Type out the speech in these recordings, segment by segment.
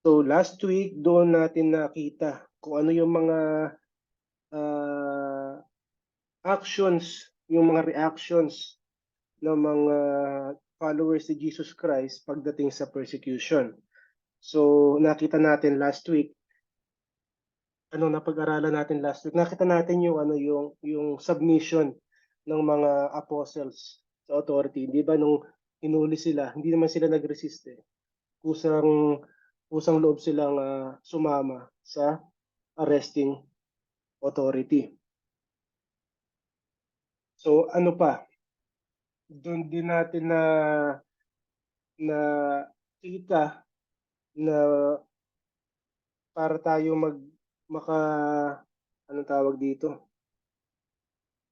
So last week, doon natin nakita kung ano yung mga actions, yung mga reactions ng mga followers ni Jesus Christ pagdating sa persecution. So nakita natin last week, ano napag-aralan natin last week, nakita natin yung yung submission ng mga apostles sa authority. Di ba nung hinuli sila, hindi naman sila nag-resist eh. Kusang loob silang sumama sa arresting authority. So ano pa? Doon din natin na kita na para tayo maka anong tawag dito?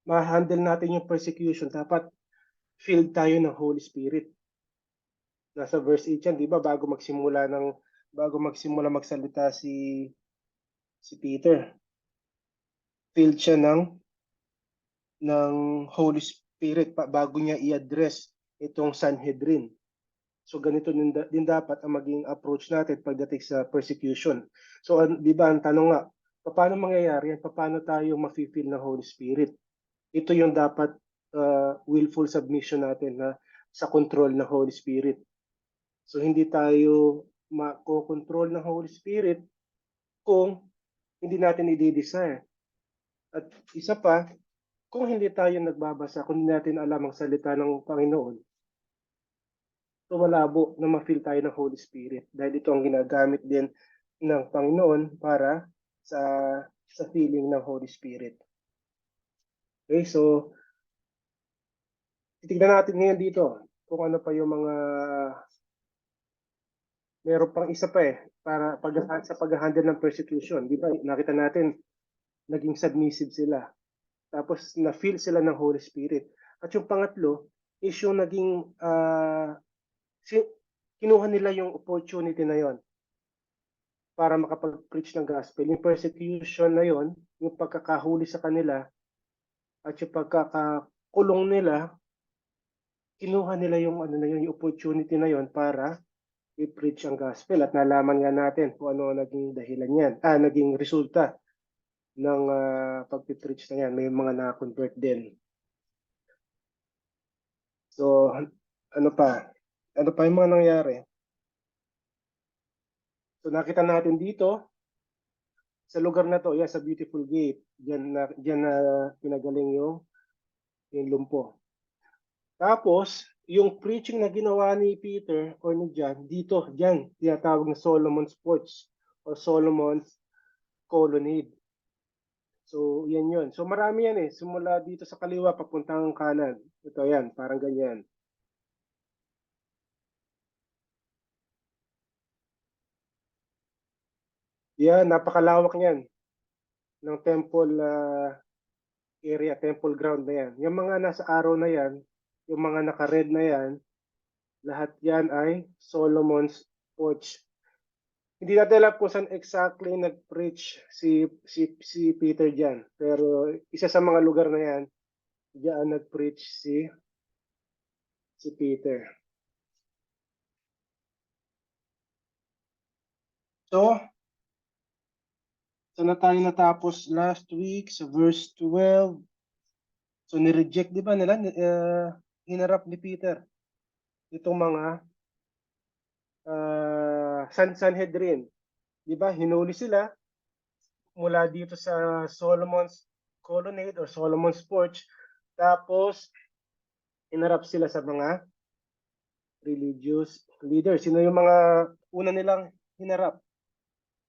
Ma-handle natin yung persecution, dapat filled tayo ng Holy Spirit. Nasa verse 8 yan, di ba? Bago magsimula magsalita si Peter, filled siya ng Holy Spirit bago niya i-address itong Sanhedrin. So ganito din dapat ang maging approach natin pagdating sa persecution. So di ba ang tanong nga, paano mangyayari yan? Paano tayo mafe-feel ng Holy Spirit? Ito yung dapat willful submission natin na sa control ng Holy Spirit. So hindi tayo mako-control ng Holy Spirit kung hindi natin i-desire. At isa pa, kung hindi tayo nagbabasa, kung hindi natin alam ang salita ng Panginoon, so malabo na ma-feel tayo ng Holy Spirit dahil ito ang ginagamit din ng Panginoon para sa feeling ng Holy Spirit. Okay, so titignan natin ngayon dito kung ano pa yung mga meron pang isa pa para sa pag-handle ng persecution. Di ba nakita natin naging submissive sila. Tapos na-feel sila ng Holy Spirit. At yung pangatlo is yung naging kinuha nila yung opportunity na yon para makapag-preach ng gospel. Yung persecution na yon, yung pagkakahuli sa kanila at yung pagkakakulong nila, kinuha nila yung yung opportunity na yon para i-preach ang gospel. At nalaman nga natin kung ano naging dahilan yan, naging resulta ng pag-preach na yan. May mga na-convert din. So ano pa yung mga nangyari? So nakita natin dito sa lugar na to, sa Beautiful Gate, diyan na pinagaling yung lumpo. Tapos yung preaching na ginawa ni Peter or ni John dito, diyan tinatawag na Solomon's Porch or Solomon's Colonnade. So yan yun. So marami yan simula dito sa kaliwa papuntang kanan. Ito yan, parang ganyan. Yan, napakalawak niyan ng temple area, temple ground na yan. Yung mga nasa arrow na yan, yung mga naka-red na yan, lahat yan ay Solomon's Porch. Hindi natin alam kung saan exactly nag-preach si Peter dyan. Pero isa sa mga lugar na yan, diyan nag-preach si Peter. So, saan na tayo natapos last week? Sa verse 12. So, nireject, di ba nila? Hinarap ni Peter itong mga Sanhedrin. Di ba? Hinuli sila mula dito sa Solomon's Colonnade or Solomon's Porch. Tapos, hinarap sila sa mga religious leaders. Sino yung mga una nilang hinarap?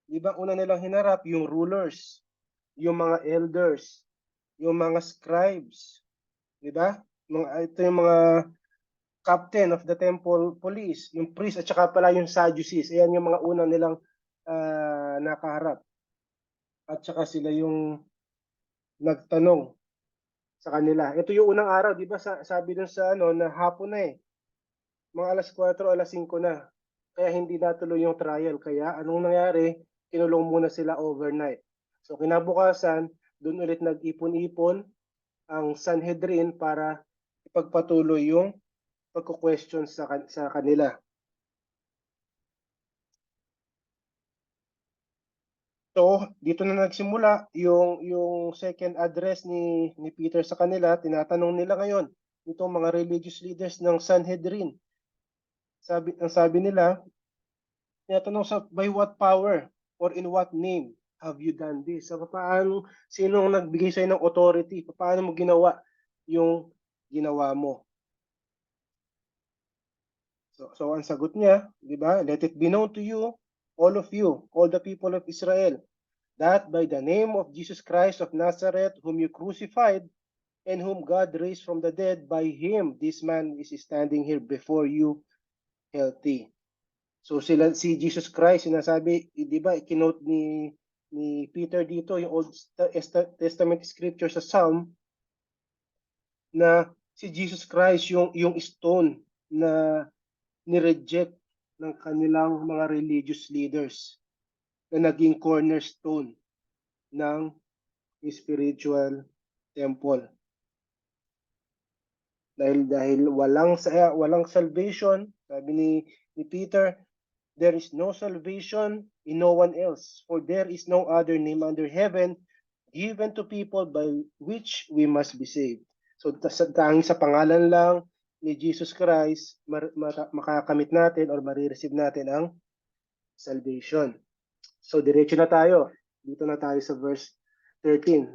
Di ba? Una nilang hinarap yung rulers, yung mga elders, yung mga scribes. Di ba? Ito yung mga captain of the temple police, yung priest at saka pala yung Sadducees. Ayan yung mga una nilang nakaharap. At saka sila yung nagtanong sa kanila. Ito yung unang araw, di ba? Sabi dun sa na hapon na mga alas 4, alas 5 na. Kaya hindi natuloy yung trial. Kaya anong nangyari? Kinulong muna sila overnight. So kinabukasan, doon ulit nag-ipon-ipon ang Sanhedrin para ipagpatuloy yung pagko-question sa kanila. So, dito na nagsimula yung second address ni Peter sa kanila. Tinatanong nila ngayon itong mga religious leaders ng Sanhedrin. Ang sabi nila, tinatanong sa by what power or in what name have you done this? So, sinong nagbigay sa'yo ng authority? Paano mo ginawa yung ginawa mo? So ang sagot niya, di ba? Let it be known to you, all the people of Israel, that by the name of Jesus Christ of Nazareth, whom you crucified, and whom God raised from the dead, by him, this man is standing here before you healthy. So si Jesus Christ, sinasabi, di ba, kinote ni Peter dito, yung Old Testament scripture sa Psalm, na si Jesus Christ yung stone na ni-reject ng kanilang mga religious leaders na naging cornerstone ng spiritual temple. Dahil walang salvation, sabi ni Peter, there is no salvation in no one else, for there is no other name under heaven given to people by which we must be saved. So tanging sa pangalan lang ni Jesus Christ, makakamit natin or marireceive natin ang salvation. So diretso na tayo. Dito na tayo sa verse 13.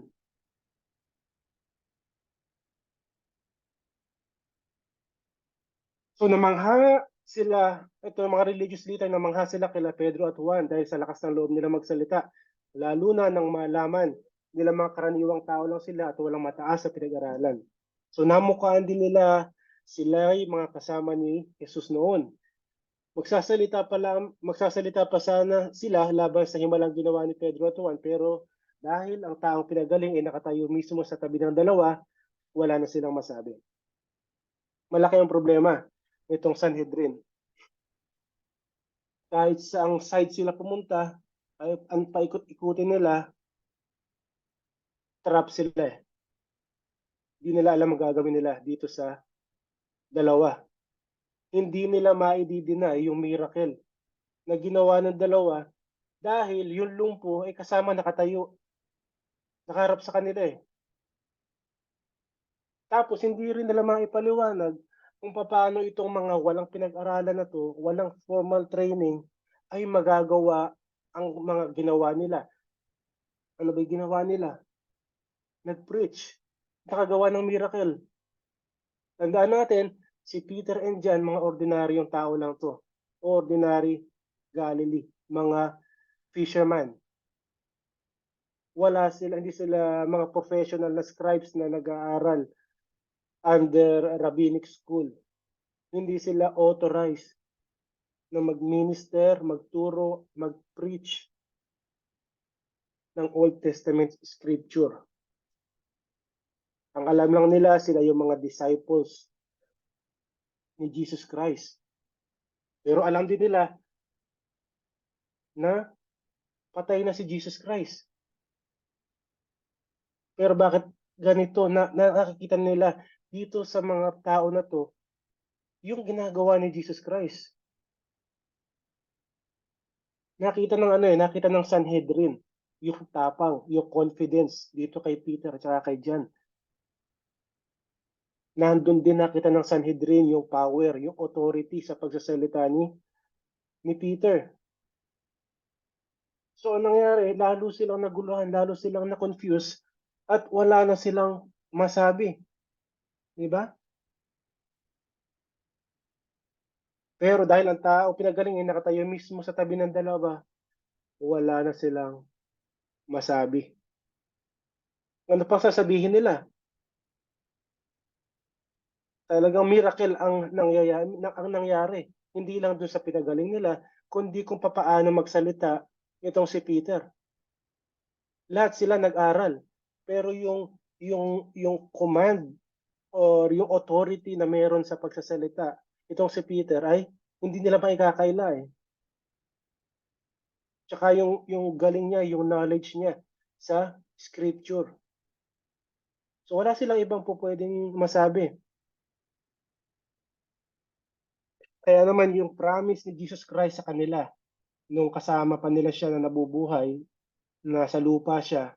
So namangha sila, ito mga religious leader, namangha sila kila Pedro at Juan dahil sa lakas ng loob nila magsalita. Lalo na nang malaman nila mga karaniwang tao lang sila at walang mataas sa pinag-aralan. So namukhaan din nila sila ay mga kasama ni Jesus noon. Magsasalita pa sana sila laban sa himalang ginawa ni Pedro at Juan, pero dahil ang taong pinagaling ay nakatayo mismo sa tabi ng dalawa, wala na silang masabi. Malaki ang problema itong Sanhedrin. Kahit saang side sila pumunta, kahit ang paikot-ikutin nila, trap sila eh. Hindi nila alam ang gagawin nila dito sa dalawa. Hindi nila maidideny yung miracle na ginawa ng dalawa dahil yung lumpo ay kasama nakatayo. Nakaharap sa kanila eh. Tapos hindi rin nila maipaliwanag kung paano itong mga walang pinag-aralan na to, walang formal training, ay magagawa ang mga ginawa nila. Ano ba ginawa nila? Nag-preach. Nakagawa ng miracle. Tandaan natin, si Peter and John, mga ordinaryong tao lang to. Ordinary Galilee, mga fisherman. Hindi sila mga professional na scribes na nag-aaral under rabbinic school. Hindi sila authorized na mag-minister, magturo, mag-preach ng Old Testament scripture. Ang alam lang nila, sila yung mga disciples ni Jesus Christ. Pero alam din nila na patay na si Jesus Christ. Pero bakit ganito? Nakakita nila dito sa mga tao na to, yung ginagawa ni Jesus Christ. Nakita ng Sanhedrin, yung tapang, yung confidence dito kay Peter at saka kay John. Nandun din nakita ng Sanhedrin yung power, yung authority sa pagsasalita ni Peter. So anong nangyari, lalo silang naguluhan, lalo silang na-confuse at wala na silang masabi. Di ba? Pero dahil ang tao pinagaling ay nakatayo mismo sa tabi ng dalawa, wala na silang masabi. Ano pang sasabihin nila? Talagang miracle ang nangyari. Hindi lang doon sa pinagaling nila, kundi kung paano magsalita itong si Peter. Lahat sila nag-aral. Pero yung command or yung authority na meron sa pagsasalita itong si Peter ay hindi nila maikakaila eh. Tsaka yung galing niya, yung knowledge niya sa scripture. So wala silang ibang pwedeng masabi. Kaya naman yung promise ni Jesus Christ sa kanila, nung kasama pa nila siya na nabubuhay, nasa lupa siya,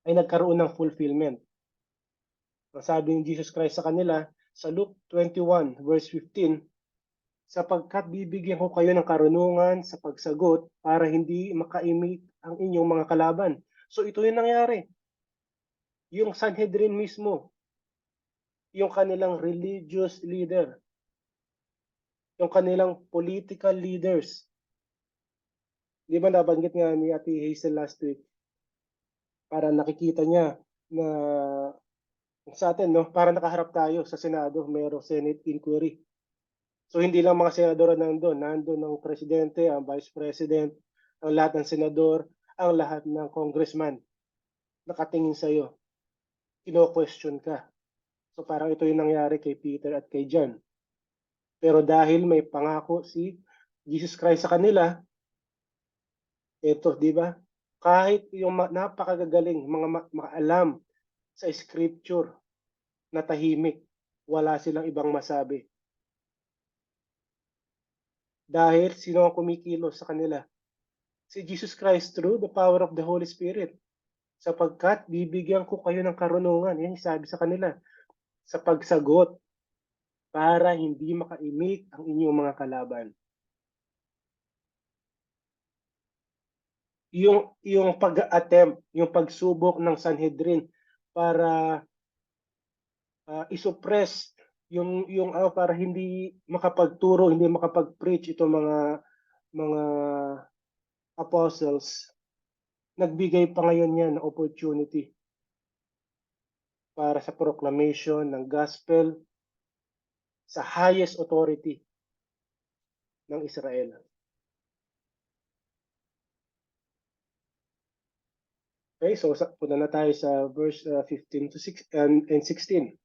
ay nagkaroon ng fulfillment. Ang sabi ni Jesus Christ sa kanila sa Luke 21 verse 15, sapagkat bibigyan ko kayo ng karunungan sa pagsagot para hindi makaimik ang inyong mga kalaban. So ito yung nangyari. Yung Sanhedrin mismo, yung kanilang religious leader, yung kanilang political leaders. Di ba nabanggit nga ni Ate Hazel last week, para nakikita niya na sa atin, no, para nakaharap tayo sa Senado, mayroong Senate inquiry. So hindi lang mga senador na nandun ang presidente, ang vice president, ang lahat ng senador, ang lahat ng congressman nakatingin sa iyo. Kino-question ka. So parang ito yung nangyari kay Peter at kay John. Pero dahil may pangako si Jesus Christ sa kanila, ito, di ba? Kahit yung napakagagaling, mga maalam sa scripture na tahimik, wala silang ibang masabi. Dahil sino ang kumikilos sa kanila? Si Jesus Christ through the power of the Holy Spirit. Sapagkat bibigyan ko kayo ng karunungan. Yan sabi sa kanila. Sa pagsagot para hindi makaimik ang inyong mga kalaban. Yung pag-attempt, yung pagsubok ng Sanhedrin para isuppress yung para hindi makapagturo, hindi makapag-preach itong mga apostles, nagbigay pa ngayon yan ng opportunity para sa proclamation ng gospel sa highest authority ng Israel. Okay, so punta na tayo sa verse 15 to 6 and 16.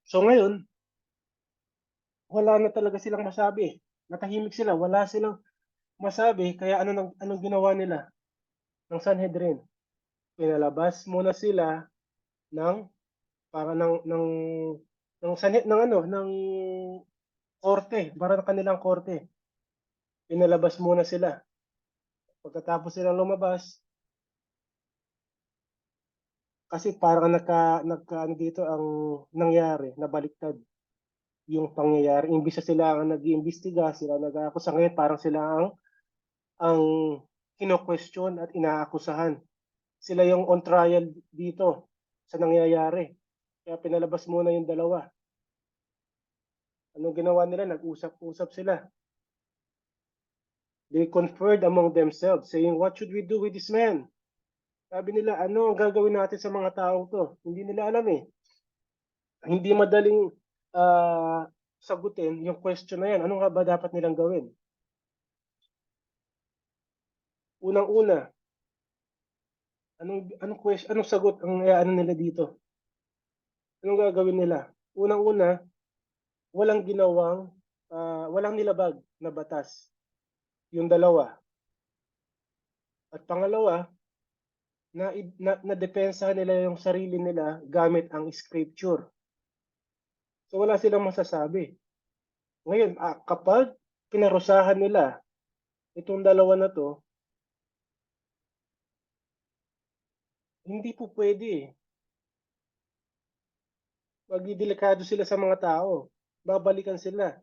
So ngayon, wala na talaga silang masabi. Natahimik sila, wala silang masabi, kaya anong ginawa nila ng Sanhedrin? Pinalabas muna sila ng para ng korte, para ng kanilang korte. Pinalabas muna sila. Pagkatapos silang lumabas, kasi parang ano dito ang nangyari, nabaliktad yung pangyayari. Imbis na sila ang nag-iimbestiga, sila nag-aakusa, ngayon parang sila ang kino-question at inaakusahan. Sila yung on trial dito sa nangyayari. Kaya pinalabas muna yung dalawa. Anong ginawa nila? Nag-usap-usap sila. They conferred among themselves, saying, what should we do with this man? Sabi nila, ano ang gagawin natin sa mga taong to? Hindi nila alam eh. Hindi madaling sagutin yung question na yan. Ano nga ba dapat nilang gawin? Unang-una, anong sagot ang ano nila dito? Anong gagawin nila? Unang-una, walang nilabag na batas. Yung dalawa. At pangalawa, na depensa nila yung sarili nila gamit ang scripture. So wala silang masasabi. Ngayon, kapag pinarusahan nila itong dalawa na to, hindi po pwede eh. Magdidelikado sila sa mga tao. Babalikan sila.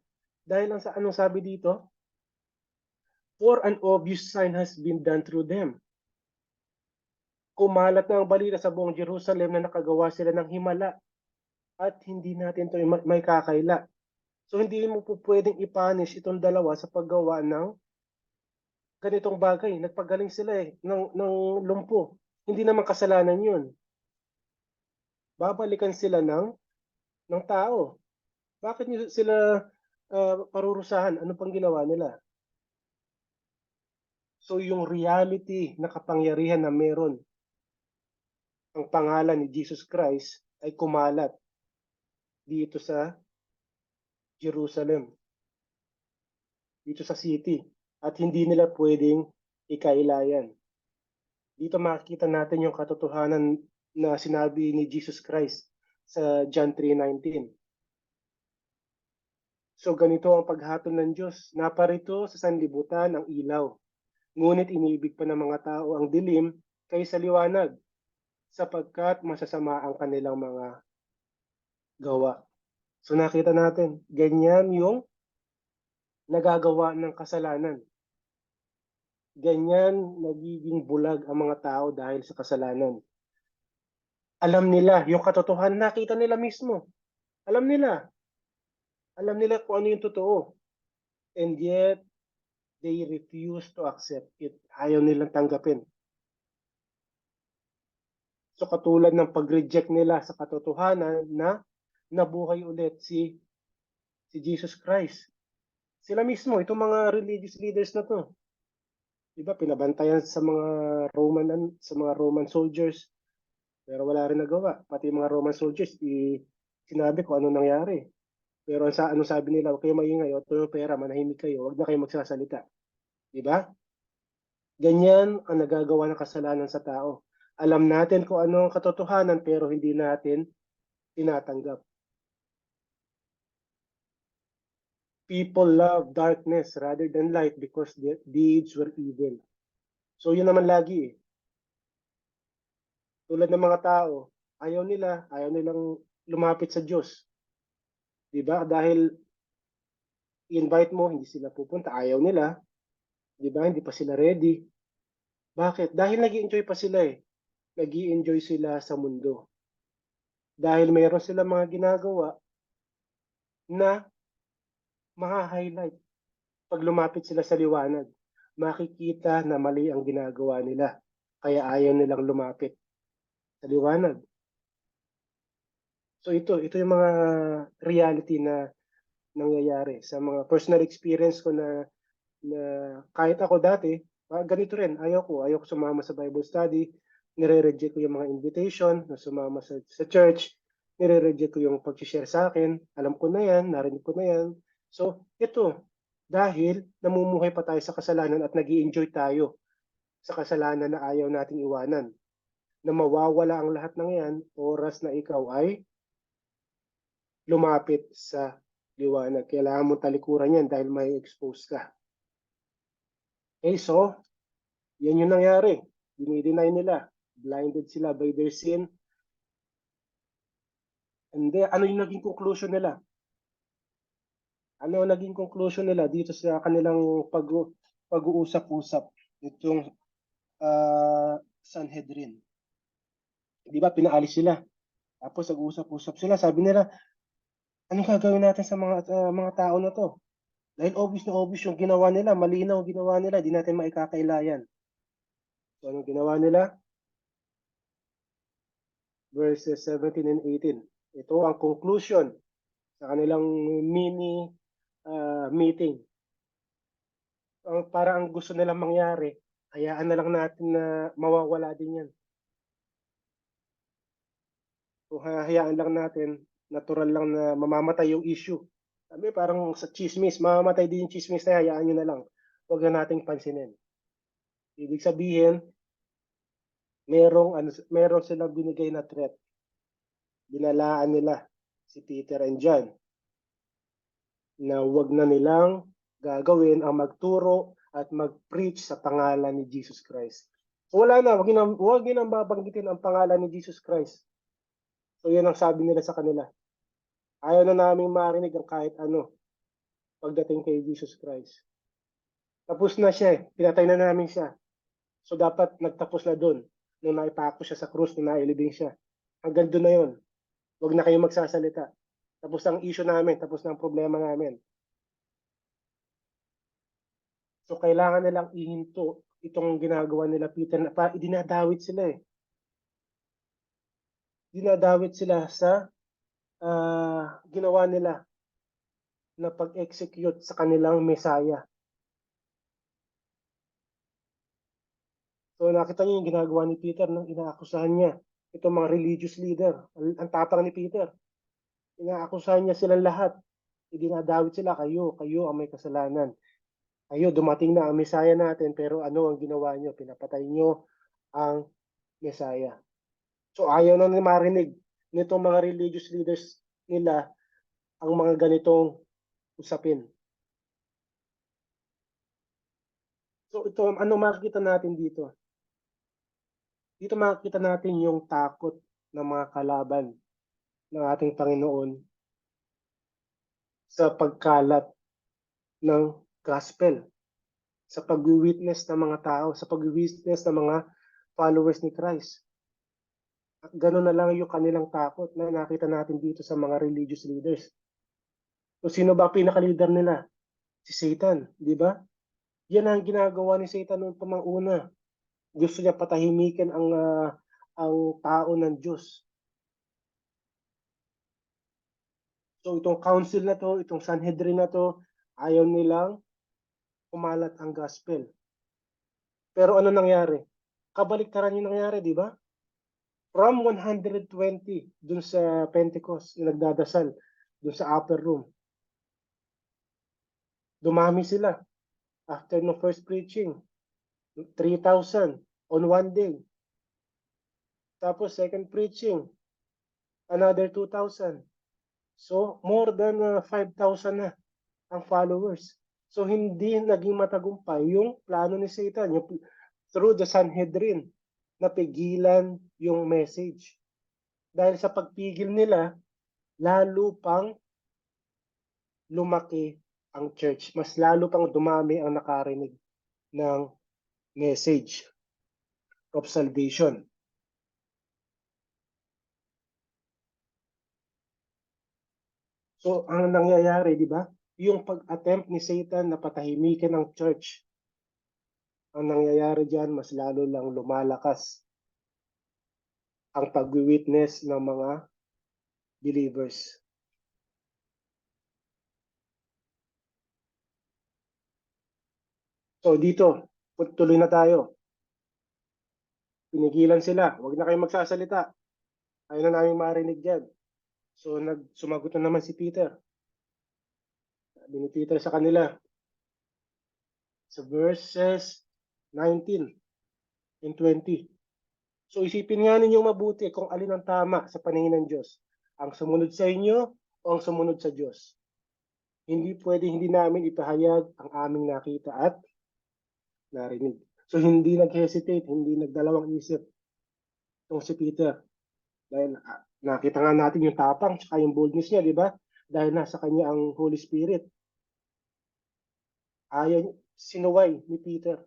Dahil anong sabi dito? For an obvious sign has been done through them. Kumalat na ang balita sa buong Jerusalem na nakagawa sila ng himala at hindi natin ito may kakaila. So hindi mo po pwedeng i-punish itong dalawa sa paggawa ng ganitong bagay. Nagpagaling sila ng lumpo. Hindi naman kasalanan yun. Babalikan sila ng tao. Bakit niyo sila parurusahan? Ano pang ginawa nila? So yung reality na kapangyarihan na meron ang pangalan ni Jesus Christ ay kumalat dito sa Jerusalem, dito sa city, at hindi nila pwedeng ikailayan. Dito makikita natin yung katotohanan na sinabi ni Jesus Christ sa John 3:19. So ganito ang paghatol ng Diyos. Naparito sa sanlibutan ang ilaw Ngunit inibig pa ng mga tao ang dilim kaysa liwanag, sapagkat masasama ang kanilang mga gawa. So nakita natin, ganyan yung nagagawa ng kasalanan. Ganyan nagiging bulag ang mga tao dahil sa kasalanan. Alam nila yung katotohanan, nakita nila mismo. Alam nila. Alam nila kung ano yung totoo. And yet, they refuse to accept it. Ayaw nilang tanggapin. So katulad ng pag-reject nila sa katotohanan na nabuhay ulit si Jesus Christ. Sila mismo, itong mga religious leaders na to, diba, pinabantayan sa mga Roman soldiers, pero wala rin nagawa. Pati mga Roman soldiers, sinabi ko ano nangyari. Pero ano sabi nila, huwag kayo maingay, o ito yung pera, manahimik kayo, huwag na kayo magsasalita. Diba? Ganyan ang nagagawa ng kasalanan sa tao. Alam natin kung ano ang katotohanan, pero hindi natin tinatanggap. People love darkness rather than light because their deeds were evil. So yun naman lagi eh. Tulad ng mga tao, ayaw nilang lumapit sa Diyos. Diba? Dahil i-invite mo, hindi sila pupunta, ayaw nila. Diba? Hindi pa sila ready. Bakit? Dahil nag-i-enjoy pa sila eh. Nag-i-enjoy sila sa mundo. Dahil mayroon sila mga ginagawa na maka-highlight. Pag lumapit sila sa liwanag, makikita na mali ang ginagawa nila. Kaya ayaw nilang lumapit sa liwanag. So ito yung mga reality na nangyayari sa mga personal experience ko na kahit ako dati, ganito rin, ayaw ko sumama sa Bible study, nire-reject ko yung mga invitation na sumama sa church, nire-reject ko yung pag-share sa akin, alam ko na yan, narinig ko na yan. So ito, dahil namumuhay pa tayo sa kasalanan at nag-i-enjoy tayo sa kasalanan na ayaw nating iwanan, na mawawala ang lahat ng yan, oras na ikaw ay lumapit sa liwanag. Kailangan mo talikuran yan dahil may expose ka. Okay, so, yan yung nangyari. Dinideny nila. Blinded sila by their sin. And then, ano yung naging conclusion nila? Ano ang naging conclusion nila dito sa kanilang pag-uusap-usap itong Sanhedrin? Di ba, pinaalis sila. Tapos, nag-uusap-usap sila. Sabi nila, anong gagawin natin sa mga tao na to? Dahil obvious na obvious yung ginawa nila, malinaw ginawa nila, di natin maikakailayan. So, anong ginawa nila? Verses 17 and 18. Ito ang conclusion sa kanilang mini meeting. Para ang gusto nilang mangyari, hayaan na lang natin na mawawala din yan. So, hayaan lang natin, natural lang na mamamatay yung issue. Sabi, parang sa chismis, mamamatay din yung chismis na hayaan nyo na lang. Huwag na nating pansinin. Ibig sabihin, merong silang binigay na threat. Binalaan nila si Peter and John na huwag na nilang gagawin ang magturo at mag-preach sa pangalan ni Jesus Christ. So wala na, huwag nang babanggitin ang pangalan ni Jesus Christ. So yan ang sabi nila sa kanila. Ayaw na namin marinig ang kahit ano pagdating kay Jesus Christ. Tapos na siya, pinatay na namin siya. So dapat nagtapos na doon nung naipako siya sa krus, nung nailibing siya. Hanggang doon na yun. Huwag na kayong magsasalita. Tapos ang issue namin, tapos na ang problema namin. So kailangan nilang ihinto itong ginagawa nila Peter na dinadawit sila eh. Dinadawit sila sa ginawa nila na pag-execute sa kanilang Messiah. So nakita niyo yung ginagawa ni Peter nang inaakusahan niya itong mga religious leader. Ang tapang ni Peter. Inaakusahan niya silang lahat. Dinadawit sila, kayo ang may kasalanan. Kayo, dumating na ang Messiah natin, pero ano ang ginawa niyo? Pinapatay niyo ang Messiah. So ayaw na marinig nitong mga religious leaders nila ang mga ganitong usapin. So ito, ano makikita natin dito? Dito makikita natin yung takot ng mga kalaban ng ating Panginoon sa pagkalat ng gospel, sa pag-witness ng mga tao, sa pag-witness ng mga followers ni Christ. At gano'n na lang yung kanilang takot na nakita natin dito sa mga religious leaders. So sino ba pinaka-leader nila? Si Satan, di ba? Yan ang ginagawa ni Satan noong pamanguna. Gusto niya patahimikin ang tao ng Diyos. So itong council na to, itong Sanhedrin na to, ayaw nilang kumalat ang gospel. Pero ano nangyari? Kabaliktaran yung nangyari, di ba? From 120 dun sa Pentecost, yung nagdadasal, dun sa upper room, dumami sila after no first preaching. 3,000 on one day. Tapos second preaching, another 2,000. So more than 5,000 na ang followers. So hindi naging matagumpay yung plano ni Satan, yung through the Sanhedrin, na pigilan yung message. Dahil sa pagpigil nila, lalo pang lumaki ang church. Mas lalo pang dumami ang nakarinig ng message of salvation. So, ang nangyayari, di ba? Yung pag-attempt ni Satan na patahimikin ang church, ang nangyayari diyan, mas lalo lang lumalakas ang pag-witness ng mga believers. So, dito, tuloy na tayo. Pinigilan sila, huwag na kayong magsasalita. Ayaw na namin marinig dyan. So, sumagot na naman si Peter. Sabi ni Peter sa kanila, sa verses 19 and 20. So isipin nga ninyong mabuti kung alin ang tama sa paningin ng Diyos. Ang sumunod sa inyo o ang sumunod sa Diyos. Hindi pwede hindi namin ipahayag ang aming nakita at narinig. So hindi nag-hesitate, hindi nagdalawang isip itong si Peter. Dahil nakita nga natin yung tapang at yung boldness niya, di ba? Dahil nasa kanya ang Holy Spirit. Ayaw, sinuway ni Peter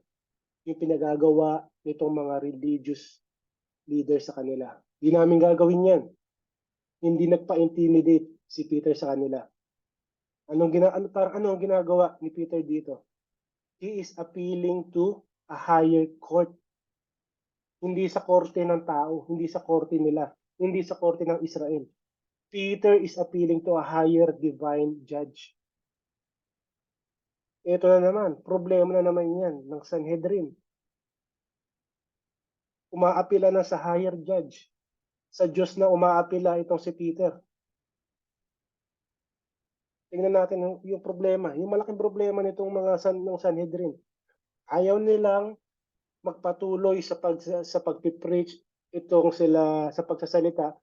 yung pinagagawa nitong mga religious leaders sa kanila. Hindi namin gagawin yan. Hindi nagpa-intimidate si Peter sa kanila. Anong ginagawa ni Peter dito? He is appealing to a higher court. Hindi sa korte ng tao, hindi sa korte nila, hindi sa korte ng Israel. Peter is appealing to a higher divine judge. Ito na naman, problema na naman yan ng Sanhedrin. Umaapila na sa higher judge. Sa Diyos na umaapila itong si Peter. Tingnan natin yung problema, yung malaking problema nitong mga ng Sanhedrin. Ayaw nilang magpatuloy sa pagpipreach itong sila sa pagsasalita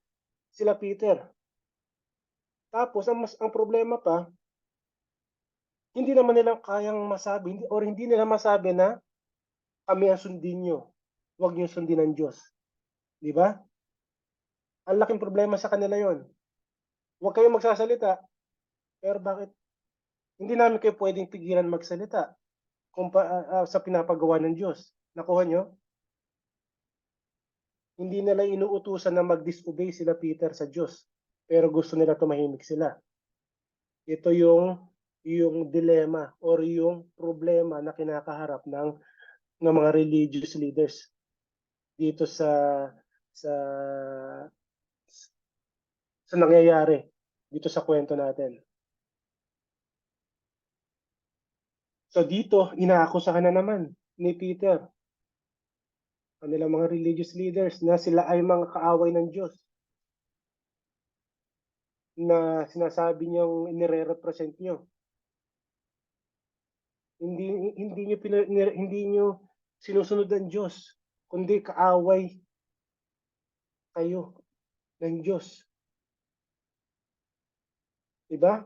sila Peter. Tapos ang problema pa, hindi naman nila kayang masabi hindi nila masabi na kami ang sundin nyo. Huwag niyo sundin ang Diyos. Di ba? Ang laking problema sa kanila yon. Huwag kayong magsasalita. Pero bakit? Hindi namin kayo pwedeng pigilan magsalita sa pinapagawa ng Diyos. Nakuha nyo? Hindi nila inuutusan na mag-disobey sila Peter sa Diyos. Pero gusto nila tumahimik sila. Ito yung dilemma or yung problema na kinakaharap ng mga religious leaders dito sa sa nangyayari dito sa kwento natin. So dito, inaakusahan na naman ni Peter kanilang mga religious leaders na sila ay mga kaaway ng Diyos, na sinasabi niyong inire-represent niyo. Hindi niyo sinusunod ang Diyos, kundi kaaway kayo ng Diyos. Diba?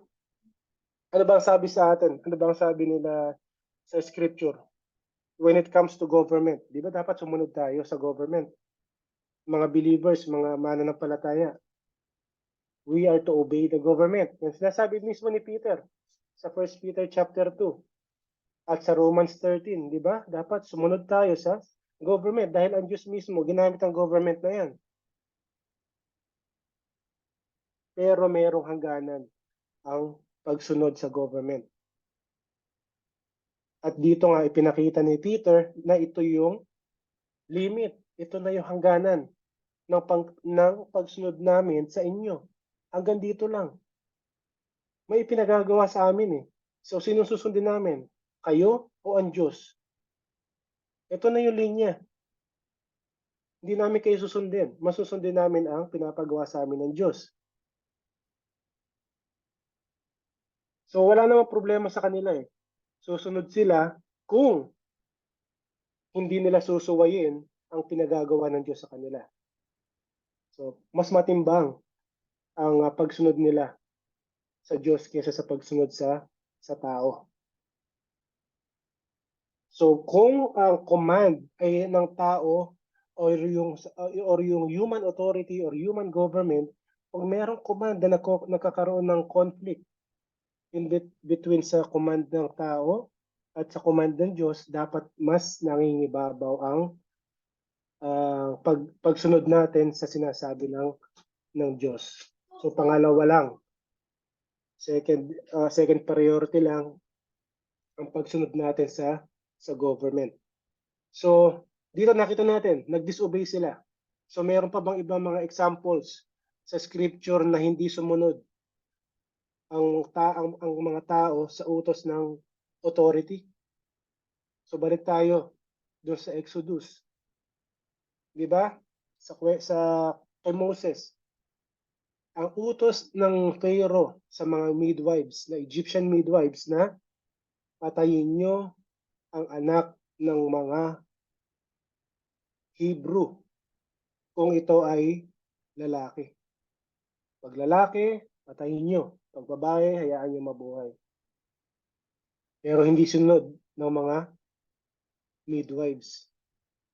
Ano ba ang sabi sa atin? Ano ba ang sabi nila sa scripture? when it comes to government. Di ba dapat sumunod tayo sa government? Mga believers, mga mananampalataya, we are to obey the government. Yan sinasabi mismo ni Peter sa 1 Peter chapter 2 at sa Romans 13, di ba? Dapat sumunod tayo sa government dahil ang Diyos mismo ginamit ang government na yan. Pero mayroong hangganan ang pagsunod sa government. At dito nga ipinakita ni Peter na ito yung limit. Ito na yung hangganan ng pagsunod namin sa inyo. Hanggang dito lang. May ipinagagawa sa amin eh. So, sino susundin namin? Kayo o ang Diyos? Ito na yung linya. Hindi namin kayo susundin. Masusundin namin ang pinapagawa sa amin ng Diyos. So, wala namang problema sa kanila eh. Susunod sila kung hindi nila susuwayin ang pinagagawa ng Diyos sa kanila. So, mas matimbang ang pagsunod nila sa Diyos kaysa sa pagsunod sa tao. So, kung ang command ay ng tao or yung human authority or human government, kung merong command na nagkakaroon ng conflict between sa command ng tao at sa command ng Diyos, dapat mas nangingibabaw ang pagsunod natin sa sinasabi ng Diyos. So pangalawa lang, second priority lang ang pagsunod natin sa government. So dito nakita natin, nag-disobey sila. So meron pa bang ibang mga examples sa scripture na hindi sumunod ang mga tao sa utos ng authority? So balik tayo doon sa Exodus. 'Di ba? Sa kay Moses, ang utos ng Pharaoh sa mga midwives, na Egyptian midwives, na patayin nyo ang anak ng mga Hebrew kung ito ay lalaki. Pag lalaki, patayin nyo. Pag babae, hayaan nyo mabuhay. Pero hindi sunod ng mga midwives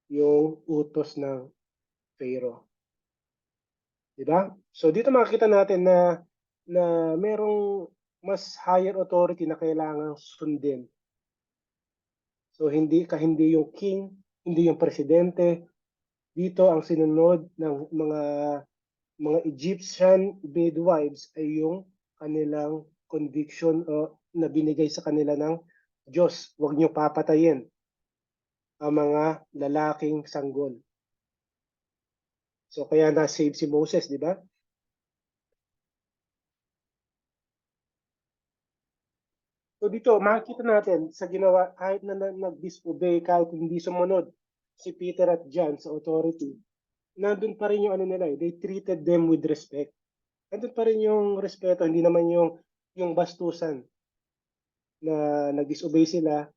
yung utos ng Pharaoh. Diba? So dito makikita natin na merong mas higher authority na kailangang sundin. So hindi yung king, hindi yung presidente. Dito ang sinunod ng mga Egyptian midwives ay yung kanilang conviction o na binigay sa kanila ng Diyos. Huwag niyo papatayin ang mga lalaking sanggol. So kaya na-save si Moses, di ba? So dito, makikita natin sa ginawa, kahit na nag-disobey, kahit hindi sumunod si Peter at John sa authority, nandun pa rin yung ano nila, they treated them with respect. Nandun pa rin yung respeto, hindi naman yung bastusan na nag-disobey sila,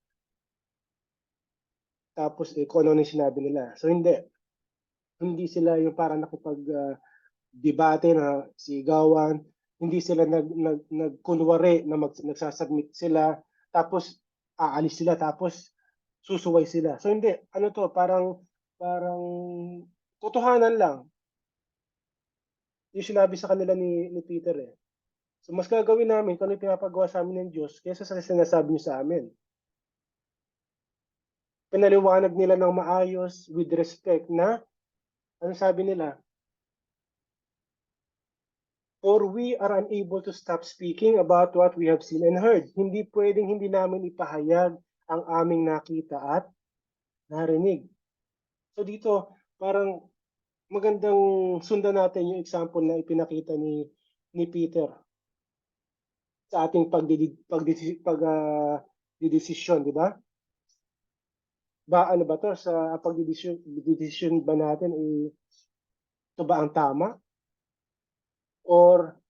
tapos kung ano yung sinabi nila. So hindi sila yung parang nakipag-debate na sigawan, hindi sila nagkunwari na nagsasubmit sila, tapos aalis sila, tapos susuway sila. So hindi, ano to, parang totohanan lang. Yung sinabi sa kanila ni Peter eh. So mas gagawin namin kung ano yung pinapagawa sa amin ng Diyos kaysa sa sinasabi niyo sa amin. Pinaliwanag nila ng maayos, with respect, na ano sabi nila? For we are unable to stop speaking about what we have seen and heard. Hindi pwedeng hindi namin ipahayag ang aming nakita at narinig. So dito, parang magandang sundan natin yung example na ipinakita ni Peter sa ating pagdidesisyon, di ba? Ano ba to sa pagdidesisyon ba natin, ito ba ang tama? Or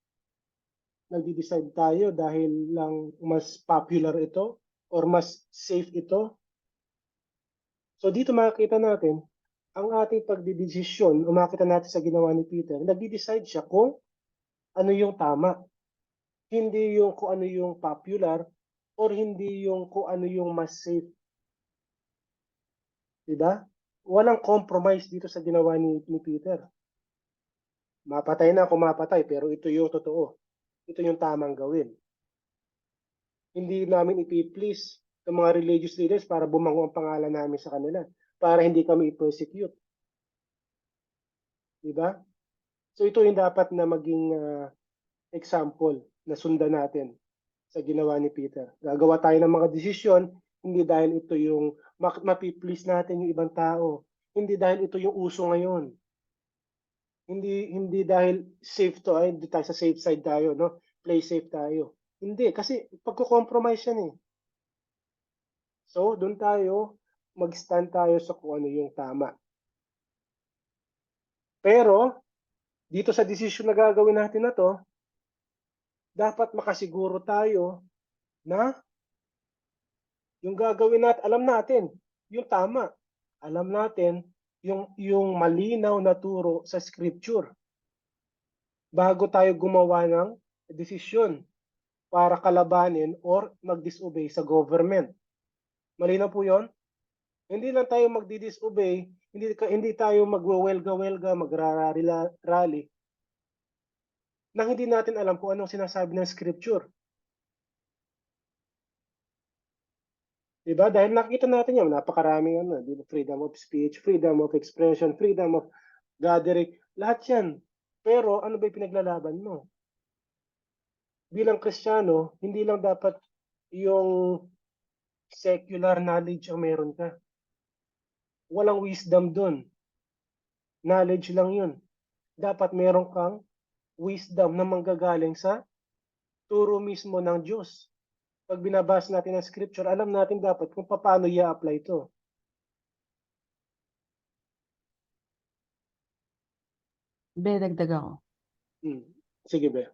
nagde-decide tayo dahil lang mas popular ito or mas safe ito? So dito makikita natin ang ating pagdidesisyon, makita natin sa ginawa ni Peter, nagde-decide siya kung ano yung tama. Hindi yung kung ano yung popular or hindi yung kung ano yung mas safe. Diba? Walang compromise dito sa ginawa ni Peter. Mapatay na kung mapatay, pero ito yung totoo. Ito yung tamang gawin. Hindi namin ipiplease sa mga religious leaders para bumango ang pangalan namin sa kanila, para hindi kami i-persecute. Diba? So ito yung dapat na maging example na sundan natin sa ginawa ni Peter. Gagawa tayo ng mga desisyon, hindi dahil ito yung mapiplease natin yung ibang tao. Hindi dahil ito yung uso ngayon. Hindi dahil safe to, ay hindi tayo sa safe side tayo, no? Play safe tayo. Hindi, kasi pagko-compromise yan eh. So, doon tayo, mag-stand tayo sa kung ano yung tama. Pero, dito sa decision na gagawin natin na to, dapat makasiguro tayo na yung gagawin natin, alam natin, yung tama. Alam natin, yung malinaw na turo sa scripture. Bago tayo gumawa ng desisyon para kalabanin or mag-disobey sa government. Malinaw po 'yon? Hindi lang tayo magdi-disobey, hindi tayo magwewelga-welga, magrarally nang hindi natin alam kung anong sinasabi ng scripture. Diba? Dahil nakita natin yan, napakaraming freedom of speech, freedom of expression, freedom of gathering, lahat yan. Pero ano ba yung pinaglalaban mo? Bilang Kristiyano, hindi lang dapat yung secular knowledge ang meron ka. Walang wisdom dun. Knowledge lang yun. Dapat meron kang wisdom na manggagaling sa turo mismo ng Diyos. Pag binabasa natin ang scripture, alam natin dapat kung paano i-apply ito. Be, dagdag ako. Sige ba?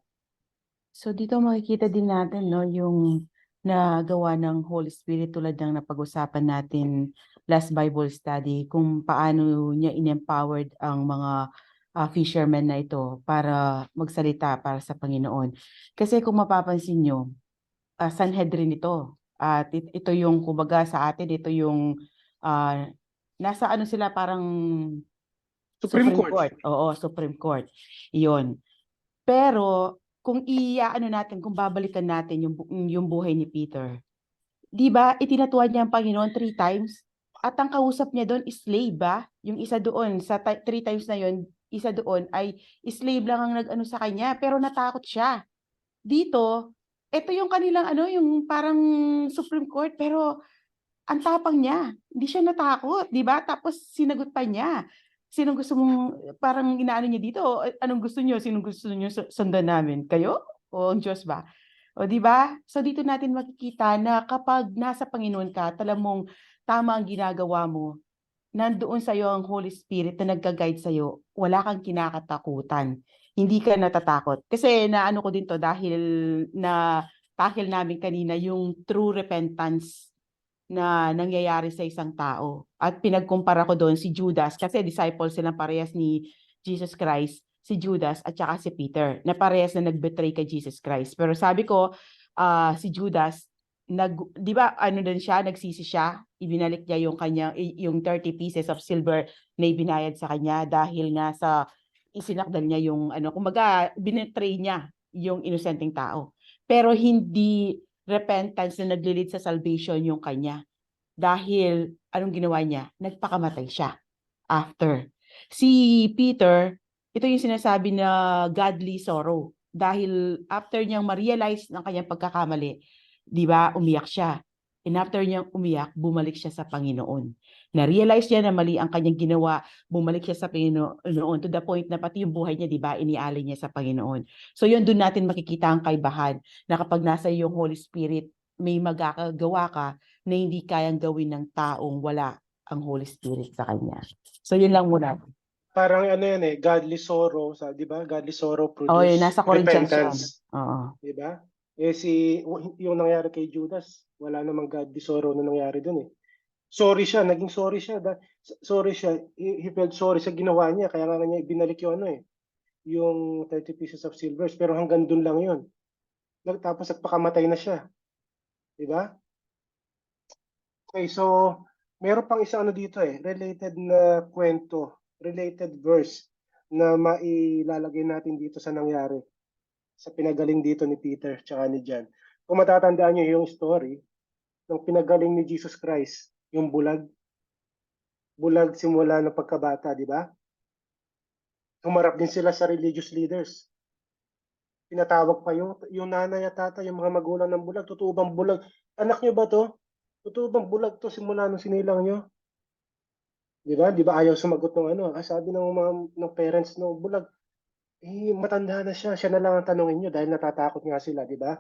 So dito makikita din natin no yung nagawa ng Holy Spirit tulad ng napag-usapan natin last Bible study kung paano niya in-empowered ang mga fishermen na ito para magsalita para sa Panginoon. Kasi kung mapapansin nyo, Sanhedrin ito. At ito yung kumbaga sa atin, ito yung nasa ano sila parang Supreme Court. Oo, Supreme Court. Iyon. Pero kung iaano natin, kung babalikan natin yung buhay ni Peter, 'di ba? Itinatuwa niya ang Panginoon 3 times at ang kausap niya doon is slave ba? Yung isa doon sa 3 times na yon, isa doon ay slave lang ang nag-ano sa kanya, pero natakot siya. Dito, ito yung kanilang ano, yung parang Supreme Court, pero ang tapang niya. Hindi siya natakot, 'di ba? Tapos sinagot pa niya. Sinong gusto mong parang inaano niya dito? Anong gusto niyo? Sinong gusto niyo sundan namin? Kayo o ang Diyos ba? O 'di ba? So dito natin makikita na kapag nasa Panginoon ka, alam mong tama ang ginagawa mo, nandoon sa iyo ang Holy Spirit na nagga-guide sa iyo, wala kang kinakatakutan. Hindi ka natatakot. Kasi naano ko din to dahil na tackle namin kanina yung true repentance na nangyayari sa isang tao. At pinagkumpara ko doon si Judas, kasi disciple silang parehas ni Jesus Christ, si Judas at saka si Peter, na parehas na nag-betray kay Jesus Christ. Pero sabi ko, si Judas, di ba ano din siya, nagsisi siya, ibinalik niya yung 30 pieces of silver na ibinayad sa kanya dahil nga sa isinakdal niya yung ano, kumbaga binetray niya yung inosenteng tao. Pero hindi repentance na nag-lead sa salvation yung kanya. Dahil anong ginawa niya? Nagpakamatay siya after. Si Peter, ito yung sinasabi na godly sorrow. Dahil after niyang ma-realize ng kanyang pagkakamali, di ba, umiyak siya. And after niyang umiyak, bumalik siya sa Panginoon. Na-realize niya na mali ang kanyang ginawa, bumalik siya sa Panginoon to the point na pati yung buhay niya, di ba, inialay niya sa Panginoon. So yun, doon natin makikita ang kaibahan na kapag nasa yung Holy Spirit, may magagawa ka na hindi kayang gawin ng taong wala ang Holy Spirit sa kanya. So yun lang muna. Parang ano yan eh, godly sorrow, di ba? Godly sorrow Oh, yun, produce nasa Corinthians yan. repentance. Oo. Di ba? Eh yung nangyari kay Judas, wala namang godly sorrow na nangyari dun eh. Sorry siya, naging sorry siya. Sorry siya, he felt sorry sa ginawa niya, kaya nga niya ibinalik yung ano eh, yung 30 pieces of silvers, pero hanggang dun lang yun. Tapos nagpakamatay na siya. Di ba? Okay, so meron pang isang ano dito related na kwento, related verse na mailalagay natin dito sa nangyari, sa pinagaling dito ni Peter tsaka ni John. Kung matatandaan niyo yung story ng pinagaling ni Jesus Christ, yung bulag simula ng pagkabata, di ba? Humarap din sila sa religious leaders. Pinatawag pa yung nanay at tatay, yung mga magulang ng bulag, totoo bang bulag? Anak niyo ba to? Totoo bang bulag to simula nung sinilang niyo? Di ba? Di ba ayaw sumagot ng ano? Sabi ng mga ng parents ng bulag, matanda na siya. Siya na lang ang tanongin niyo dahil natatakot nga sila, di ba?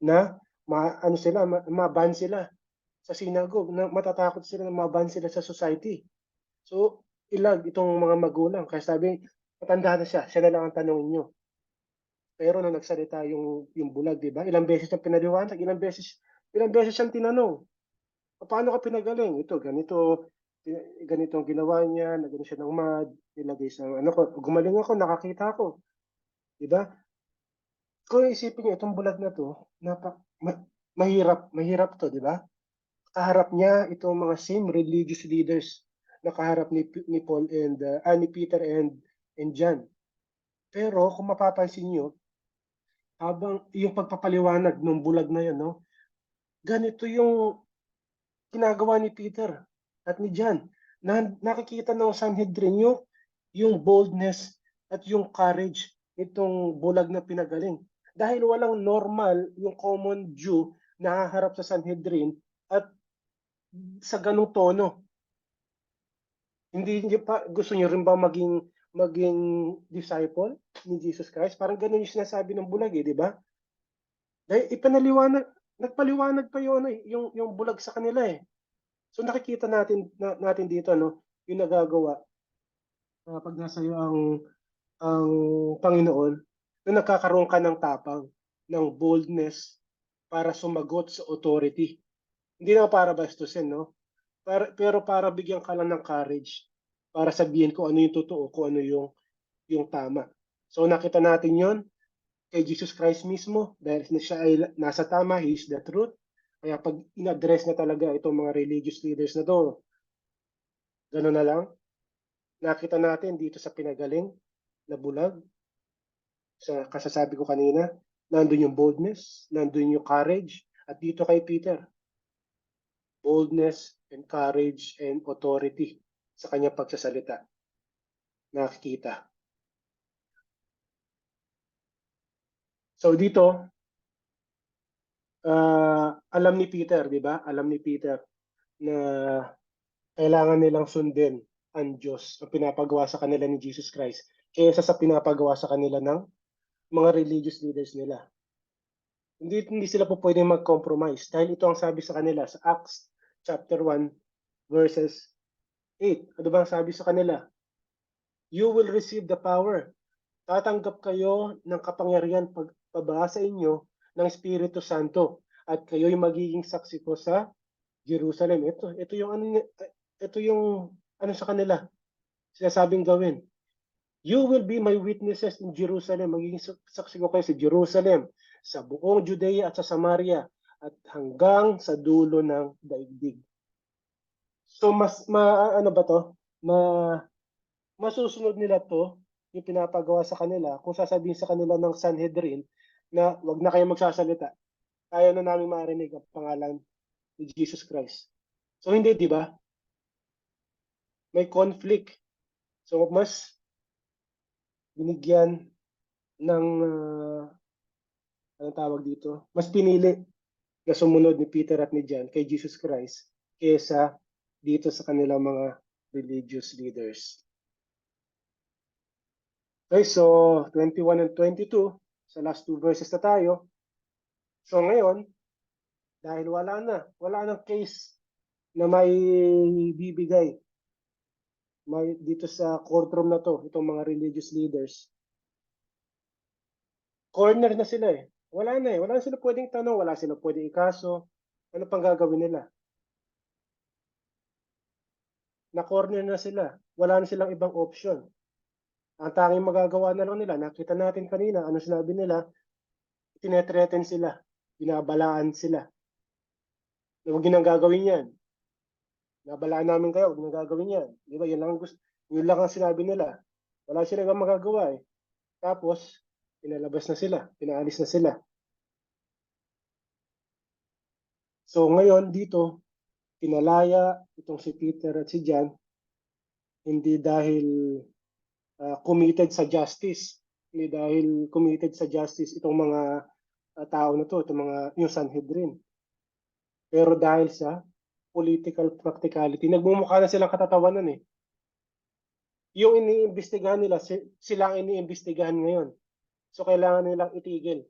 Na ano sila, ma-ban sila sa synagogue, na matatakot sila na ma-ban sila sa society. So, ilag itong mga magulang. Kaya sabi, matanda na siya. Siya na lang ang tanongin niyo. Pero nung nagsalita yung bulag, di ba? Ilang beses siyang pinaliwanag, ilang beses siyang tinanong. Paano ka pinagaling? Ito, ganito ang ginawa niya, nagano siya ng mad, nilagay sa ano ko, gumaling ako, nakakita ako. Di ba? Kung isipin niyo itong bulag na to, mahirap to, di ba? Kaharap niya itong mga same religious leaders na kaharap ni Paul and ni Peter and John. Pero kung mapapansin niyo, habang yung pagpapaliwanag ng bulag na yun, no? Ganito yung ginagawa ni Peter at ni John. Nakikita ng Sanhedrin yung boldness at yung courage nitong bulag na pinagaling. Dahil walang normal yung common Jew na haharap sa Sanhedrin at sa ganung tono. Hindi niyo pa gusto niyo rin ba maging disciple ni Jesus Christ? Parang ganun yung sinasabi ng bulag di ba? Dahil nagpaliwanag pa yung bulag sa kanila So nakikita natin dito yung nagagawa pag nasa iyo ang Panginoon, na nagkakaroon ka ng tapang, ng boldness para sumagot sa authority. Hindi na para bastusin, no? Pero para bigyan ka lang ng courage para sabihin kung ano yung totoo, kung ano yung tama. So nakita natin yon kay Jesus Christ mismo dahil siya ay nasa tama, He is the truth. Kaya pag in-address na talaga itong mga religious leaders na to, gano'n na lang. Nakita natin dito sa pinagaling na bulag, sa kasasabi ko kanina, nandun yung boldness, nandun yung courage, at dito kay Peter, boldness and courage and authority sa kanyang pagsasalita. Nakikita. So dito, alam ni Peter, di ba? Alam ni Peter na kailangan nilang sundin ang Diyos, ang pinapagawa sa kanila ni Jesus Christ, kaysa sa pinapagawa sa kanila ng mga religious leaders nila. Hindi sila po pwedeng mag-compromise dahil ito ang sabi sa kanila sa Acts chapter 1 verses 8. Ano ba ang sabi sa kanila? You will receive the power. Tatanggap kayo ng kapangyarihan pagpabasa inyo ng Espiritu Santo at kayo'y magiging saksi ko sa Jerusalem. Ito yung ano sa kanila sinasabing gawin. You will be my witnesses in Jerusalem. Magiging saksi ko kayo sa Jerusalem, sa buong Judea at sa Samaria, at hanggang sa dulo ng daigdig. So ano ba to? Masusunod nila to, yung pinapagawa sa kanila, kung sasabihin sa kanila ng Sanhedrin na wag na kayo magsasalita. Ayaw na namin marinig ang pangalan ni Jesus Christ. So hindi, di ba? May conflict. So mas binigyan ng anong tawag dito? Mas pinili na sumunod ni Peter at ni John kay Jesus Christ kaysa dito sa kanilang mga religious leaders. Okay, so 21 and 22, sa last two verses na tayo. So ngayon, dahil wala nang case na may bibigay dito sa courtroom na to, itong mga religious leaders. Corner na sila Wala na sila pwedeng tanong, wala sila pwedeng ikaso. Ano pang gagawin nila? Na-corner na sila. Wala na silang ibang option. Ang tanging magagawa na lang nila, nakita natin kanina, ano sinabi nila, tinetreten sila, binabalaan sila. Huwag ginang gagawin yan. Nabalaan namin kayo, huwag niyo gagawin yan. Di ba? Yun lang ang sinabi nila. Wala silang magagawa eh. Tapos, pinalabas na sila, pinaalis na sila. So ngayon dito, pinalaya itong si Peter at si John, hindi dahil committed sa justice, hindi dahil committed sa justice itong mga tao na to, itong mga yung Sanhedrin. Pero dahil sa political practicality, nagmumukha na silang katatawanan eh. Yung iniimbestigahan nila, sila ang iniimbestigahan ngayon. So kailangan nilang itigil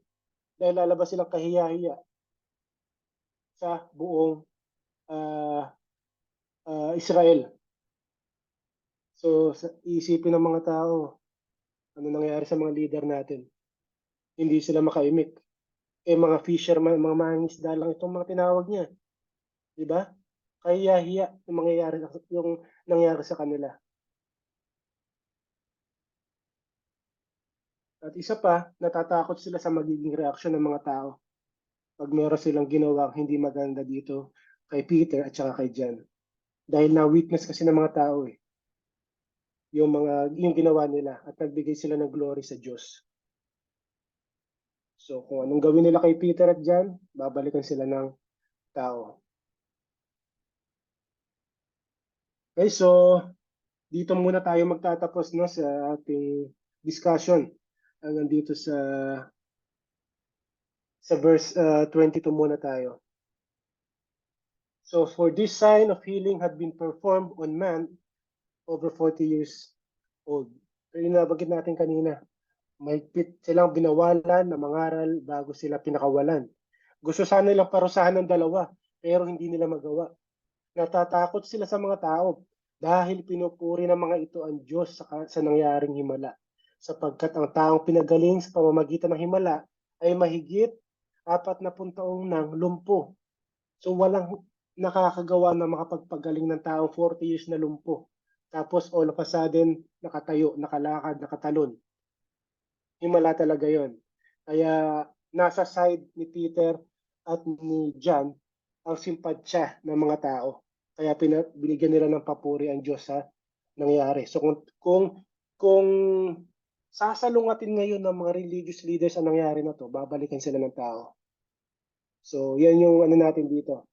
dahil lalabas silang kahiya-hiya sa buong uh, Israel. So isipin ng mga tao, ano nangyari sa mga leader natin? Hindi sila makaimik. Mga fisherman, mga mangingisda lang itong mga tinawag niya. Di ba? Kahiya-hiya yung nangyari sa kanila. At isa pa, natatakot sila sa magiging reaksyon ng mga tao pag meron silang ginawang hindi maganda dito kay Peter at saka kay John. Dahil na-witness kasi ng mga tao eh, yung ginawa nila at nagbigay sila ng glory sa Diyos. So kung anong gawin nila kay Peter at John, babalikan sila ng tao. Okay, so dito muna tayo magtatapos no, sa ating discussion. Hanggang dito sa verse 22 muna tayo. So for this sign of healing had been performed on man over 40 years old. So yun nabagit natin kanina. Mahigpit silang binawalan na mangaral bago sila pinakawalan. Gusto sana nilang parusahan ng dalawa, pero hindi nila magawa. Natatakot sila sa mga tao dahil pinupuri ng mga ito ang Diyos sa nangyaring himala. Sapagkat ang taong pinagaling sa pamamagitan ng himala ay mahigit 40 taong nang lumpo. So walang nakakagawa na makapagpagaling ng taong 40 years na lumpo. Tapos all of a sudden, nakatayo, nakalakad, nakatalon. Himala talaga yon. Kaya nasa side ni Peter at ni John ang simpatsya ng mga tao. Kaya binigyan nila ng papuri ang Diyos sa nangyari. So kung sasalungatin ngayon ng mga religious leaders ang nangyari na to, babalikan sila ng tao. So yan yung ano natin dito.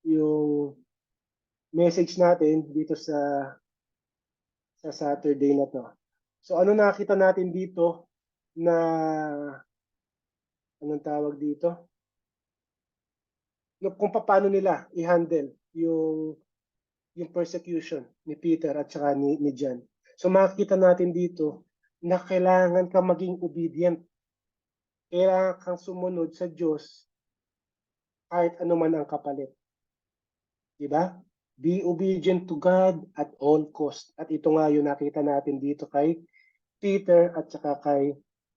Yung message natin dito sa Saturday na to. So ano nakita natin dito na anong tawag dito? Kung paano nila i-handle yung persecution ni Peter at saka ni John. So makikita natin dito na kailangan ka maging obedient. Kailangan kang sumunod sa Diyos kahit anuman ang kapalit. Diba? Be obedient to God at all cost. At ito nga yung nakita natin dito kay Peter at saka kay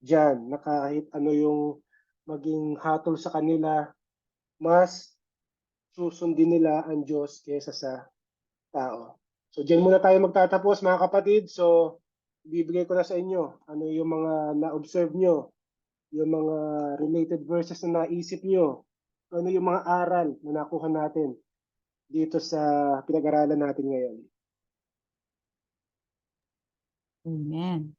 John, na kahit ano yung maging hatol sa kanila, mas susundin nila ang Diyos kaysa sa tao. So diyan muna tayo magtatapos mga kapatid. So bibigay ko na sa inyo ano yung mga na-observe nyo, yung mga related verses na naisip nyo, ano yung mga aral na nakuha natin dito sa pinag-aralan natin ngayon. Amen.